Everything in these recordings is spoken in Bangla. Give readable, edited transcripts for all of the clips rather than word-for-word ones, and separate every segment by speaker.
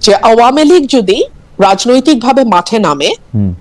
Speaker 1: যে আওয়ামী লীগ যদি রাজনৈতিকভাবে মাঠে নামে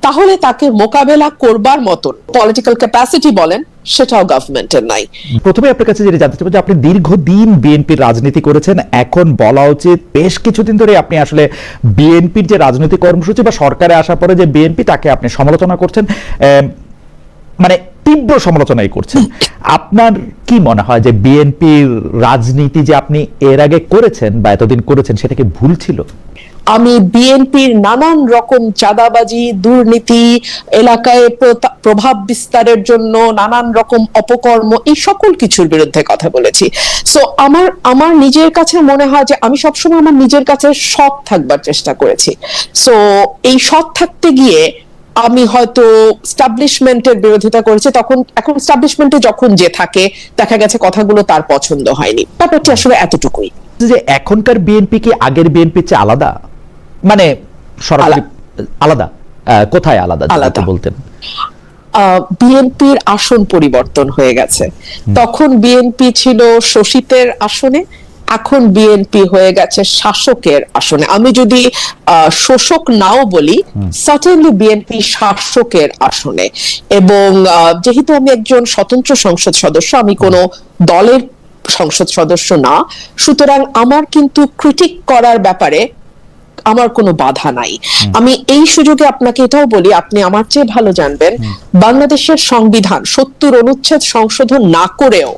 Speaker 1: তাহলে তাকে মোকাবেলা করবার মতন পলিটিক্যাল ক্যাপাসিটি বলেন সেটাও গভর্নমেন্টের নাই।
Speaker 2: প্রথমে আপনার কাছে যেটা জানতে চাইবো যে আপনি দীর্ঘদিন বিএনপির রাজনীতি করেছেন, এখন বলা উচিত বেশ কিছুদিন ধরে আপনি আসলে বিএনপির যে রাজনৈতিক কর্মসূচি বা সরকারে আসার পরে যে বিএনপি তাকে আপনি সমালোচনা করছেন, মানে তীব্র সমালোচনাই করছেন। আপনার কি মনে হয় যে বিএনপির রাজনীতি যে আপনি এর আগে করেছেন বা এতদিন করেছেন সেটা কি ভুল ছিল?
Speaker 1: আমি বিএনপির নানান রকম চাঁদাবাজি, দুর্নীতি, এলাকায় প্রভাব বিস্তারের জন্য নানান রকম অপকর্ম, এই সকল কিছুর বিরুদ্ধে কথা বলেছি। সো আমার নিজের কাছে মনে হয় যে আমি সবসময় আমার নিজের কাছে সৎ থাকবার চেষ্টা করেছি। সো এই সৎ থাকতে গিয়ে আমি হয়তো স্টাবলিশমেন্টের বিরোধিতা করেছি, এখন স্টাবলিশমেন্টে যখন যে থাকে দেখা গেছে কথাগুলো তার পছন্দ হয়নি, ব্যাপারটি আসলে এতটুকুই।
Speaker 2: যে এখনকার বিএনপি কি আগের বিএনপির চেয়ে আলাদা, মানে সরাসরি আলাদা? কোথায় আলাদা আলাদা বলতেন?
Speaker 1: বিএনপির আসন পরিবর্তন হয়ে গেছে। তখন বিএনপি ছিল শোষিতের আসনে, এখন বিএনপি হয়ে গেছে শাসকের আসনে। আমি যদি শোষক নাও বলি, সার্টেনলি বিএনপি শাসকের আসনে। এবং যেহেতু আমি একজন স্বতন্ত্র সংসদ সদস্য, আমি কোনো দলের সংসদ সদস্য না, সুতরাং আমার কিন্তু ক্রিটিক করার ব্যাপারে আমার কোনো বাধা নাই। আমি এই সুযোগে আপনাকে এটাও বলি, আপনি আমার চেয়ে ভালো জানবেন বাংলাদেশের সংবিধান 70 অনুচ্ছেদ সংশোধন না করেও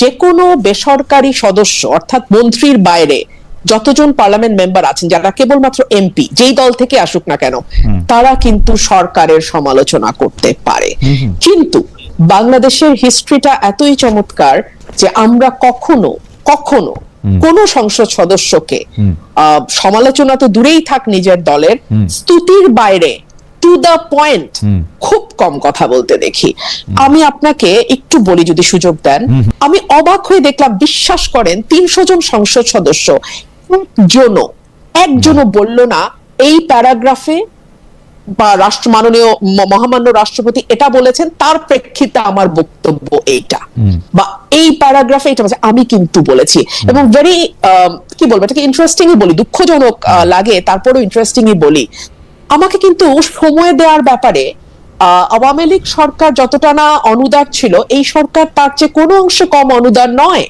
Speaker 1: যে কোনো বেসরকারি সদস্য অর্থাৎ মন্ত্রীর বাইরে যতজন পার্লামেন্ট মেম্বার আছেন, যারা কেবলমাত্র এমপি, যেই দল থেকে আসুক না কেন, তারা কিন্তু সরকারের সমালোচনা করতে পারে। কিন্তু বাংলাদেশের হিস্ট্রিটা এতই চমৎকার যে আমরা কখনো কখনো কোন সংসদ সদস্যকে সমালোচনা তো দূরেই থাক, নিজের দলের স্তুতির বাইরে টু দ্য পয়েন্ট খুব কম কথা বলতে দেখি। আমি আপনাকে একটু বলি যদি সুযোগ দেন, আমি অবাক হয়ে দেখলাম, বিশ্বাস করেন 300 জন সংসদ সদস্য একজনও বলল না এই প্যারাগ্রাফে বা মাননীয় মহামান্য রাষ্ট্রপতি এটা বলেছেন, তার প্রেক্ষিতে আমার বক্তব্য এইটা, বা এই প্যারাগ্রাফে এটা আমি কিন্তু বলেছি। এবং ভেরি কি বলবো, এটাকে ইন্টারেস্টিংই বলি, দুঃখজনক লাগে তারপরেও ইন্টারেস্টিংই বলি। আমাকে কিন্তু সময় দেওয়ার ব্যাপারে আওয়ামী লীগ সরকার যতটা না অনুদার ছিল, এই সরকার তার চেয়ে কোনো অংশে কম অনুদার নয়।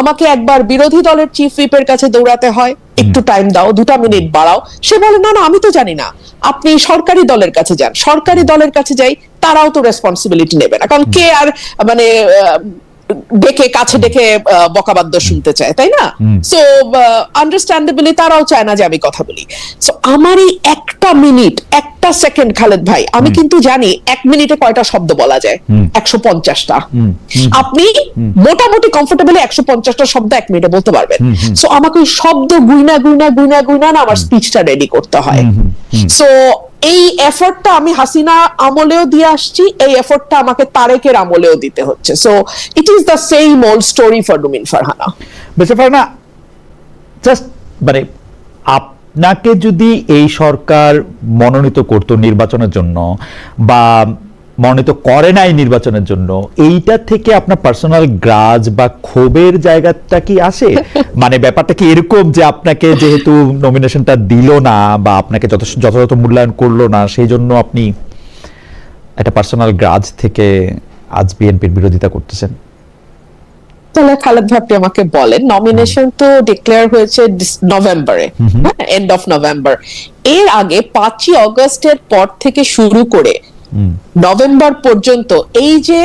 Speaker 1: আমাকে একবার বিরোধী দলের চিফ হুইপের কাছে দৌড়াতে হয়, একটু টাইম দাও, 2 মিনিট বাড়াও। সে বলে না না আমি তো জানি না, আপনি সরকারি দলের কাছে যান। সরকারি দলের কাছে যাই, তারাও তো রেসপন্সিবিলিটি নেবে না, কারণ কে আর মানে কাছে ডেকে বকাবাদ্য শুনতে চায়, তাই না? সো আন্ডারস্ট্যান্ডেবলি তারাও চায় না যে আমি কথা বলি। সো আমার এই একটা মিনিট, একটা সেকেন্ড, খালেদ ভাই, আমি কিন্তু জানি 1 মিনিটে কয়টা শব্দ বলা যায়, 150টা। আপনি মোটামুটি কমফোর্টেবলি 150টা শব্দ 1 মিনিটে বলতে পারবেন। সো আমাকে ওই শব্দ গুইনা না আমার স্পিচটা রেডি করতে হয়। সো এই এফর্টটা আমি হাসিনা আমলেও দিয়ে আসছি, এই এফর্টটা আমাকে তারেকের আমলেও দিতে হচ্ছে। So it is the same old story for Rumin Farhana.
Speaker 2: Farhana, just মানে আপনাকে যদি এই সরকার মনোনীত করতো নির্বাচনের জন্য বা মনোনীত করে নাই নির্বাচনের জন্য, এইটা থেকে আপনার পার্সোনাল গ্রাজ বা ক্ষোভের জায়গাটা কি আসে? মানে ব্যাপারটা কি এরকম যে আপনাকে যেহেতু নমিনেশনটা দিল না বা আপনাকে যথাযথ মূল্যায়ন করলো না, সেই জন্য আপনি একটা পার্সোনাল গ্রাজ থেকে আজ বিএনপির বিরোধিতা করতেছেন?
Speaker 1: তাহলে খালেদ ভাই আপনি আমাকে বলেন, নমিনেশন তো ডিক্লেয়ার হয়েছে নভেম্বরে, এন্ড অফ নভেম্বর। এর আগে 5ই অগস্টের পর থেকে শুরু করে নভেম্বর পর্যন্ত এই যে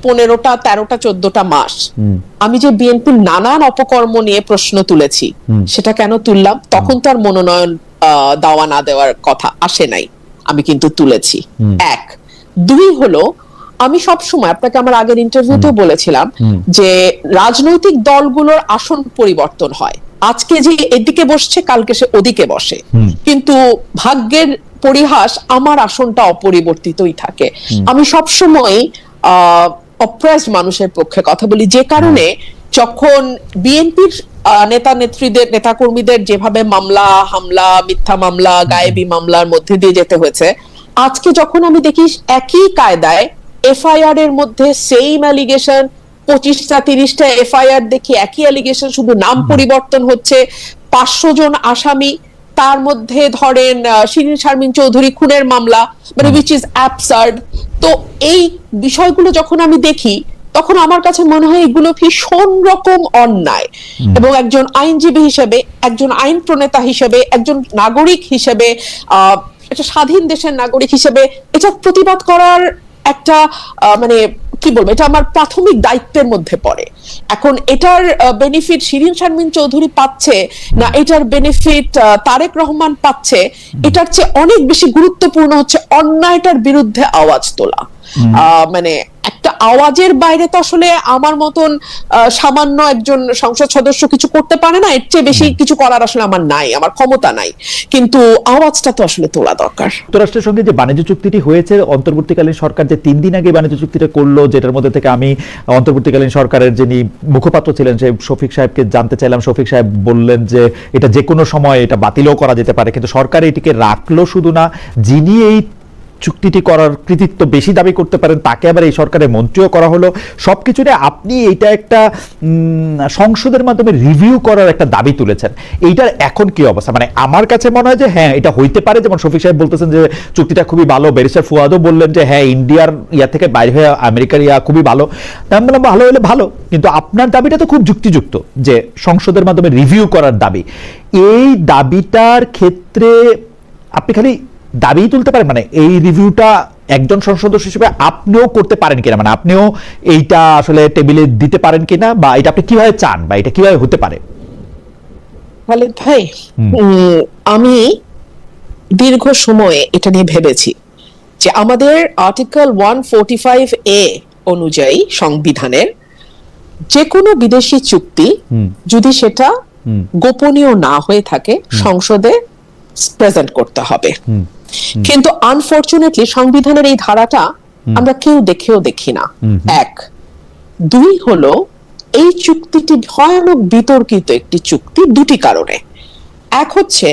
Speaker 1: 15টা 13টা 14টা মাস আমি যে বিএনপির নানান অপকর্ম নিয়ে প্রশ্ন তুলেছি, সেটা কেন তুললাম? তখন তার মনোনয়ন দেওয়া না দেওয়ার কথা আসে নাই, আমি কিন্তু তুলেছি। 1 2 হলো, আমি সব সময় আপনাকে আমার আগের ইন্টারভিউতে বলেছিলাম যে রাজনৈতিক দলগুলোর আসন পরিবর্তন হয়, আজকে যে এদিকে বসছে কালকে সে ওদিকে বসে, কিন্তু ভাগ্যের পরিহাস আমার আসনটা অপরিবর্তিতই থাকে। আমি সব সময় অপ্রেসড মানুষের পক্ষে কথা বলি, যে কারণে যখন বিএনপির নেতাকর্মীদের যেভাবে মামলা হামলা, মিথ্যা মামলা, গায়েবী মামলার মধ্যে দিয়ে যেতে হয়েছে, আজকে যখন আমি দেখি একই কায়দায় এফআইআর এর মধ্যে সেম অ্যালিগেশন, 25টা 30টা এফআইআর দেখি একই অ্যালিগেশন, শুধু নাম পরিবর্তন হচ্ছে, 500 জন আসামি, তার মধ্যে ধরেন শিরিন শারমিন চৌধুরী খুনের মামলা, মানে উইচ ইজ অ্যাবসার্ড। তো এই বিষয়গুলো যখন আমি দেখি তখন আমার কাছে মনে হয় এগুলো ভীষণ রকম অন্যায়, এবং একজন আইনজীবী হিসেবে, একজন আইন প্রণেতা হিসেবে, একজন নাগরিক হিসেবে, একটা স্বাধীন দেশের নাগরিক হিসেবে এটা প্রতিবাদ করার একটা মানে কি বলবো, এটা আমার প্রাথমিক দায়িত্বের মধ্যে পড়ে। এখন এটার বেনিফিট শিরিন শারমিন চৌধুরী পাচ্ছে না এটার বেনিফিট তারেক রহমান পাচ্ছে, এটার চেয়ে অনেক বেশি গুরুত্বপূর্ণ হচ্ছে অন্যায়টার বিরুদ্ধে আওয়াজ তোলা। মানে একটা আওয়াজের বাইরে তো আসলে আমার মতন সামান্য একজন সংসদ সদস্য কিছু করতে পারে না, এর চেয়ে বেশি কিছু করার আসলে আমার নাই, আমার ক্ষমতা নাই, কিন্তু আওয়াজটা তো আসলে তোলা দরকার।
Speaker 2: যুক্তরাষ্ট্রের সঙ্গে যে বাণিজ্য চুক্তিটি হয়েছে, অন্তর্বর্তীকালীন সরকার যে 3 দিন আগে বাণিজ্য চুক্তিটা করলো, যেটার মধ্যে থেকে আমি অন্তর্বর্তীকালীন সরকারের যিনি মুখপাত্র ছিলেন সেই শফিক সাহেবকে জানতে চাইলাম। শফিক সাহেব বললেন যে এটা যে কোনো সময় এটা বাতিলও করা যেতে পারে, কিন্তু সরকার এটিকে রাখলো শুধু না, যিনি এই চুক্তিটি করার কৃতিত্ব বেশি দাবি করতে পারেন তাকে আবার এই সরকারের মন্ত্রীও করা হলো। সবকিছুতে আপনি এইটা একটা সংসদের মাধ্যমে রিভিউ করার একটা দাবি তুলেছেন, এইটার এখন কি অবস্থা? মানে আমার কাছে মনে হয় যে হ্যাঁ এটা হইতে পারে, যেমন শফিক সাহেব বলতেছেন যে চুক্তিটা খুবই ভালো, ব্যারিস্টার ফুয়াদও বললেন যে হ্যাঁ ইন্ডিয়ার ইয়া থেকে বাইরে হয়ে আমেরিকার ইয়া খুবই ভালো। তাই বললাম ভালো হলে ভালো, কিন্তু আপনার দাবিটা তো খুব যুক্তিযুক্ত যে সংসদের মাধ্যমে রিভিউ করার দাবি। এই দাবিটার ক্ষেত্রে আপনি খালি দাবি তুলতে পারেন, মানে এই রিভিউটা একজন সংসদ সদস্য হিসেবে আপনিও করতে পারেন কিনা, মানে আপনিও এইটা আসলে টেবিলে দিতে পারেন কিনা, বা এটা আপনি কিভাবে চান, বা এটা কিভাবে হতে পারে?
Speaker 1: খালেদ ভাই, আমি দীর্ঘ সময়ে এটা নিয়ে ভেবেছি যে আমাদের আর্টিকেল 145A অনুযায়ী সংবিধানের যে কোনো বিদেশি চুক্তি যদি সেটা গোপনীয় না হয়ে থাকে সংসদে প্রেজেন্ট করতে হবে, কিন্তু আনফরচুনেটলি সংবিধানের এই ধারাটা আমরা কেউ দেখেও দেখি না। এক, দুই হলো এই চুক্তিটি ভয়ানক বিতর্কিত একটি চুক্তি দুটি কারণে। এক হচ্ছে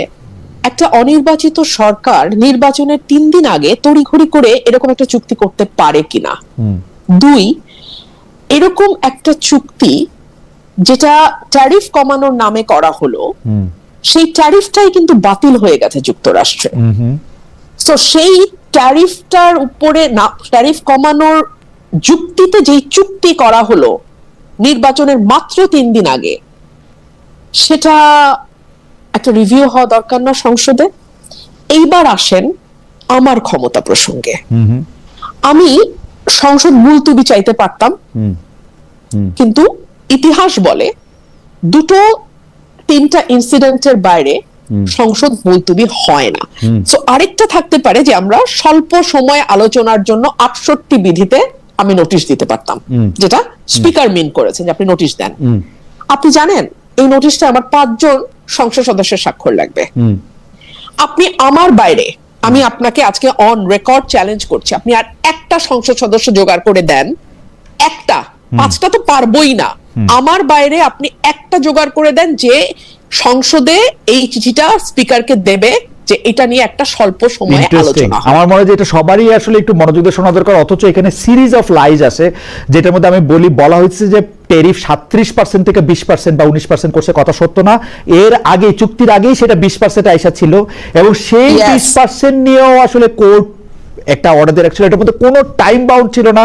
Speaker 1: একটা অনির্বাচিত সরকার নির্বাচনের 3 দিন আগে তড়িঘড়ি করে এরকম একটা চুক্তি করতে পারে কিনা। দুই, এরকম একটা চুক্তি যেটা ট্যারিফ কমানোর নামে করা হলো, সেই ট্যারিফটাই কিন্তু বাতিল হয়ে গেছে যুক্তরাষ্ট্রে। তো সেই ট্যারিফটার উপরে না, ট্যারিফ কমানোর যুক্তিতে যেই চুক্তি করা হলো নির্বাচনের মাত্র 3 দিন আগে, সেটা একটা রিভিউ হওয়া দরকার না সংসদে? এইবার আসেন আমার ক্ষমতা প্রসঙ্গে। আমি সংসদ মুলতবি চাইতে পারতাম, কিন্তু ইতিহাস বলে 2-3টা ইনসিডেন্টের বাইরে সংসদ মুলতবি হয় না। সো আরেকটা থাকতে পারে যে আমরা স্বল্প সময় আলোচনার জন্য 68 বিধিতে আমি নোটিশ দিতে পারতাম, যেটা স্পিকার মিন করেছেন যে আপনি নোটিশ দেন। আপনি জানেন এই নোটিশটা আমার 5 জন সংসদ সদস্যের স্বাক্ষর লাগবে। আপনি আমার বাইরে, আমি আপনাকে আজকে অন রেকর্ড চ্যালেঞ্জ করছি, আপনি আর একটা সংসদ সদস্য জোগাড় করে দেন, একটা, 5টা তো পারবই না, আমার বাইরে আপনি একটা জোগাড় করে দেন যে সংসদে এই চিঠিটা স্পিকারকে দেবে যে এটা নিয়ে একটা স্বল্প সময়ে আলোচনা।
Speaker 2: আমার মনে হয় যে এটা সবারই আসলে একটু মনোযোগ দিয়ে শোনা দরকার, অথচ এখানে সিরিজ অফ লাইজ আছে, যেটার মধ্যে আমি বলা হয়েছে যে ট্যারিফ 37% থেকে 20% বা 19% করছে, কথা সত্য না। এর আগে চুক্তির আগেই সেটা 20% আইসা ছিল, এবং সেই 20% নিয়েও আসলে কোর্ট একটা অর্ডার রাখছিল, এটার মধ্যে কোনো টাইম বাউন্ড ছিল না,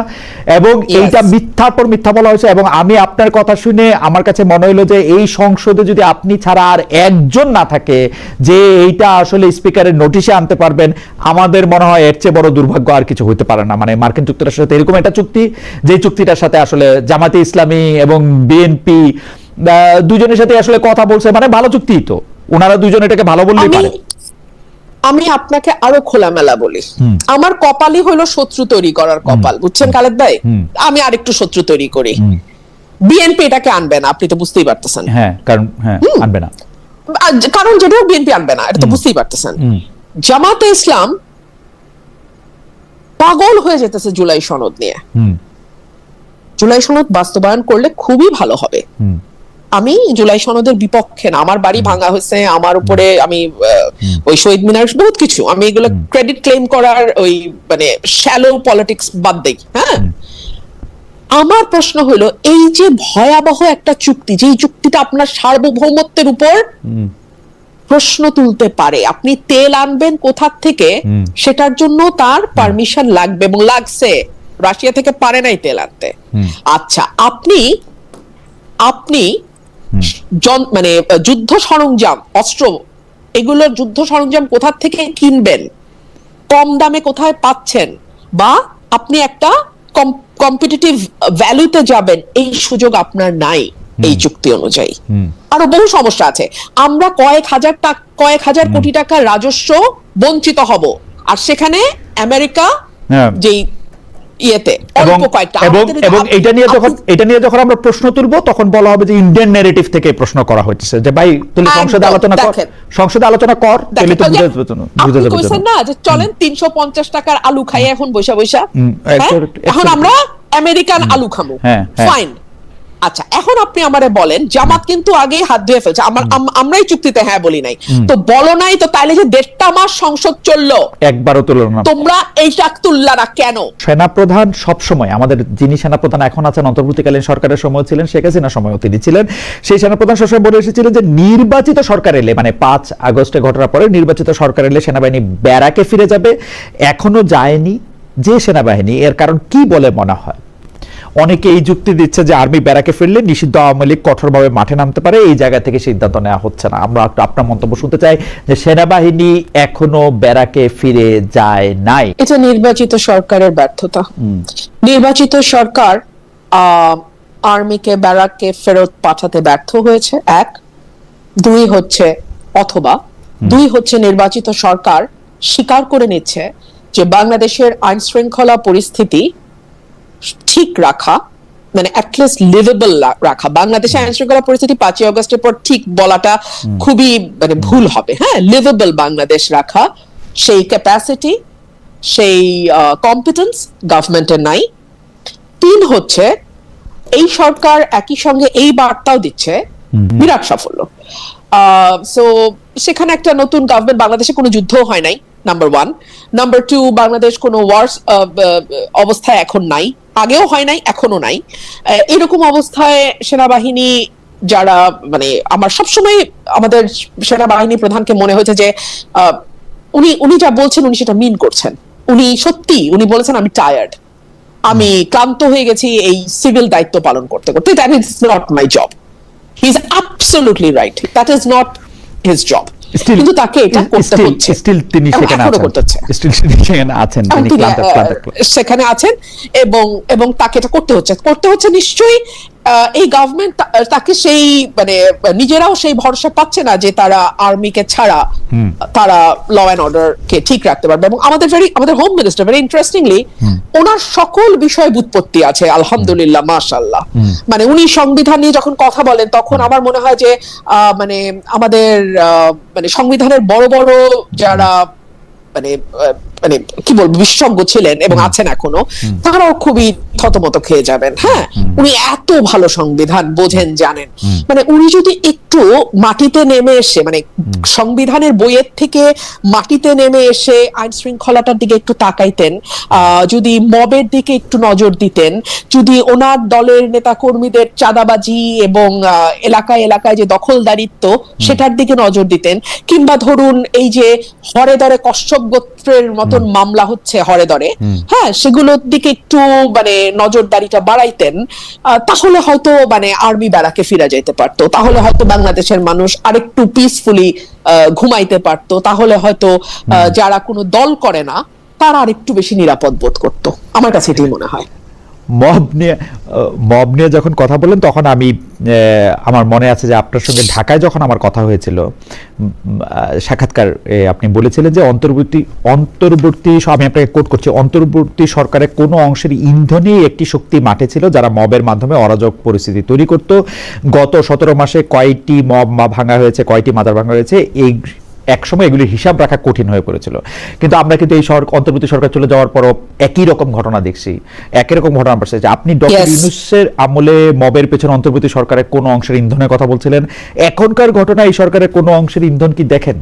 Speaker 2: এবং এইটা মিথ্যার পর মিথ্যা বলা হয়েছে। এবং আমি আপনার কথা শুনে আমার কাছে মনে হলো যে এই সংসদে যদি আপনি ছাড়া আর একজন না থাকে যে এইটা আসলে স্পিকারের নোটিশে আনতে পারবেন, আমাদের মনে হয় এর চেয়ে বড় দুর্ভাগ্য আর কিছু হতে পারে না। মানে মার্কিন যুক্তরাষ্ট্রের সাথে এরকম একটা চুক্তি, যে চুক্তিটার সাথে আসলে জামাতে ইসলামী এবং বিএনপি দুজনের সাথে আসলে কথা বলছে, মানে ভালো চুক্তি, তো ওনারা দুজন এটাকে ভালো বললেই পারে।
Speaker 1: আমি আপনাকে আরো খোলামেলা বলি, আমার কপালই হলো শত্রু তৈরি করার কপাল, বুঝছেন খালেদ ভাই? আমি আরেকটু শত্রু তৈরি করি। বিএনপি এটাকে আনবে না, আপনি তো বুঝতেই পারতেছেন।
Speaker 2: হ্যাঁ, কারণ আনবে না,
Speaker 1: কারণ যেটাও বিএনপি আনবে না, এটা তো বুঝতেই পারতেছেন। জামাতে ইসলাম পাগল হয়ে যেতেছে জুলাই সনদ নিয়ে। জুলাই সনদ বাস্তবায়ন করলে খুবই ভালো হবে। আমি জুলাই সনদের বিপক্ষে না, আমার বাড়ি ভাঙা হয়েছে, আমার উপরে আমি ওই শহীদ মিনার বহুত কিছু, আমি এগুলো ক্রেডিট ক্লেম করার ওই মানে শ্যালো পলিটিক্স বাদ দেই। হ্যাঁ, আমার প্রশ্ন হলো এই যে ভয়াবহ একটা চুক্তি, যেই চুক্তিটা আপনার সার্বভৌমত্বের উপর প্রশ্ন তুলতে পারে। আপনি তেল আনবেন কোথা থেকে, সেটার জন্য তার পারমিশন লাগবে, এবং লাগছে। রাশিয়া থেকে পারে নাই তেল আনতে। আচ্ছা, আপনি মানে যুদ্ধ সরঞ্জাম, অস্ত্র, এগুলোর যুদ্ধ সরঞ্জাম কোথা থেকে কিনবেন, কম দামে কোথায় পাচ্ছেন, বা আপনি একটা কম্পিটিটিভ ভ্যালুতে যাবেন, এই সুযোগ আপনার নাই এই চুক্তি অনুযায়ী। আরো বহু সমস্যা আছে। আমরা কয়েক হাজার কোটি টাকার রাজস্ব বঞ্চিত হব, আর সেখানে আমেরিকা যেই ইয়েতে অল্প কয়েকটা,
Speaker 2: এবং এটা নিয়ে যখন আমরা প্রশ্ন তুলবো তখন বলা হবে যে ইন্ডিয়ান ন্যারেটিভ থেকে প্রশ্ন করা হচ্ছে, যে ভাই তুমি সংসদে আলোচনা কর, তাহলে তো বুঝে যাবে।
Speaker 1: কইছেন না যে চলেন 350 টাকার আলু খাই এখন বৈশা এখন আমরা আমেরিকান আলু খাবো, ফাইন। আচ্ছা, এখন আপনি আমারে বলেন, জামাত কিন্তু আগে হাত ধুয়ে ফেলছে, আমরাই চুক্তিতে হ্যাঁ বলি নাই, তো বলো নাই তো, তাইলে যে 1.5 মাস সংসদ চললো,
Speaker 2: একবারও তুললো না,
Speaker 1: তোমরা এইটা তুললা না কেন?
Speaker 2: সেনাপ্রধান সবসময়, আমাদের যিনি সেনাপ্রধান এখন আছেন, অন্তর্বর্তীকালীন সরকারের সময় ছিলেন, শেখ হাসিনার সময়ও তিনি ছিলেন, সেই সেনাপ্রধান সবসময় বলে এসেছিলেন যে নির্বাচিত সরকার এলে, মানে 5 আগস্টে ঘটনার পরে নির্বাচিত সরকার এলে সেনাবাহিনী ব্যারাকে ফিরে যাবে। এখনো যায়নি যে সেনাবাহিনী, এর কারণ কি বলে মনে হয়? অনেকে এই যুক্তি দিচ্ছে যে আর্মি ব্যারাকে ফিরলে নিষিদ্ধ আওয়ামী লীগ কঠোরভাবে মাঠে নামতে পারে, এই জায়গা থেকে সিদ্ধান্ত নেওয়া হচ্ছে না। আমরা আপনার মন্তব্য শুনতে চাই যে সেনাবাহিনী এখনো ব্যারাকে ফিরে যায় নাই।
Speaker 1: এটা নির্বাচিত সরকারের ব্যর্থতা। নির্বাচিত সরকার আর্মিকে ব্যারাকে ফেরত পাঠাতে ব্যর্থ হয়েছে, 1। 2 হচ্ছে নির্বাচিত সরকার স্বীকার করে নিচ্ছে যে বাংলাদেশের আইন শৃঙ্খলা পরিস্থিতি ঠিক রাখা, মানে অ্যাটলিস্ট লিভেবল রাখা। বাংলাদেশের আইন শৃঙ্খলা পরিস্থিতি 5ই আগস্টের পর ঠিক বলাটা খুবই মানে ভুল হবে। হ্যাঁ, লিভেবল বাংলাদেশ রাখা, সেই ক্যাপাসিটি, সেই কম্পিটেন্স গভর্নমেন্টের নাই। 3 হচ্ছে এই সরকার একই সঙ্গে এই বার্তাও দিচ্ছে বিরাট সাফল্য। সো সেখানে একটা নতুন গভর্নমেন্ট, বাংলাদেশে কোনো যুদ্ধ হয় নাই, নাম্বার 1। নাম্বার 2, বাংলাদেশ কোনো ওয়ার্স অবস্থায় এখন নাই, আগেও হয় নাই, এখনো নাই। এরকম অবস্থায় সেনাবাহিনী যারা, মানে আমার সবসময় আমাদের সেনাবাহিনী প্রধানকে মনে হয়েছে যে উনি যা বলছেন উনি সেটা মিন করছেন। উনি বলেছেন আমি টায়ার্ড, আমি ক্লান্ত হয়ে গেছি এই সিভিল দায়িত্ব পালন করতে করতে, that is not my job. He is absolutely right, that is not his job. কিন্তু তাকে এটা করতে হচ্ছে,
Speaker 2: তিনি
Speaker 1: সেখানে আছেন, এবং তাকে এটা করতে হচ্ছে নিশ্চয়ই। এই গভর্নমেন্ট তাকে সেই, মানে নিজেরাও সেই ভরসা পাচ্ছে না যে তারা আর্মিকে ছাড়া তারা ল অ্যান্ড অর্ডার কে ঠিক রাখতে পারবে। এবং আমাদের হোম মিনিস্টার ভেরি ইন্টারেস্টিংলি, ওনার সকল বিষয় বুৎপত্তি আছে, আলহামদুলিল্লাহ, মাশাআল্লাহ। মানে উনি সংবিধান নিয়ে যখন কথা বলেন তখন আমার মনে হয় যে মানে আমাদের মানে সংবিধানের বড় বড় যারা মানে মানে কি বলবো বিশেষজ্ঞ ছিলেন এবং আছেন এখনো, তারাও খুবই থতমত খেয়ে যাবেন। হ্যাঁ, উনি এত ভালো সংবিধান বোঝেন, জানেন। মানে উনি যদি একটু মাটিতে নেমে এসে, মানে সংবিধানের বইয়ের থেকে মাটিতে নেমে এসে আইন শৃঙ্খলাটার দিকে একটু তাকাইতেন, যদি মবের দিকে একটু নজর দিতেন, যদি ওনার দলের নেতা কর্মীদের চাঁদাবাজি এবং এলাকায় এলাকায় যে দখলদারিত্ব সেটার দিকে নজর দিতেন, কিংবা ধরুন এই যে হরে দরে কশ্যপ গোত্রের মতন মামলা হচ্ছে হরে দরে, হ্যাঁ, সেগুলোর দিকে একটু মানে নজরদারিটা বাড়াইতেন, তাহলে হয়তো মানে আর্মি ব্যারাকে ফিরে যেতে পারতো, তাহলে হয়তো বাংলাদেশের মানুষ আরেকটু পিসফুলি ঘুমাইতে পারতো, তাহলে হয়তো যারা কোনো দল করে না তারা আরেকটু বেশি নিরাপদ বোধ করতো। আমার কাছে এটাই মনে হয়।
Speaker 2: মব নিয়ে যখন কথা বললেন তখন আমার মনে আছে যে আপনার সঙ্গে ঢাকায় যখন আমার কথা হয়েছিল, সাক্ষাৎকার আপনি বলেছিলেন যে অন্তর্বর্তী আমি আপনাকে কোট করছি, অন্তর্বর্তী সরকারের কোনো অংশের ইন্ধনই একটি শক্তি মাঠে ছিল যারা মবের মাধ্যমে অরাজক পরিস্থিতি তৈরি করত। গত 17 মাসে কয়টি মব ভাঙা হয়েছে, কয়টি মাজার ভাঙা হয়েছে, এই একসময় এগুলির হিসাব রাখা কঠিন হয়ে পড়েছিল। কিন্তু আমরা কিন্তু এই অন্তর্বর্তী সরকার চলে যাওয়ার পরও একই রকম ঘটনা দেখছি, একই রকম ঘটনা পাচ্ছে। আপনি ডক্টর ইউনূসের আমলে মবের পেছনে অন্তর্বর্তী সরকারের কোন অংশের ইন্ধনের কথা বলছিলেন, এখনকার ঘটনা এই সরকারের কোন অংশের ইন্ধন কি দেখেন?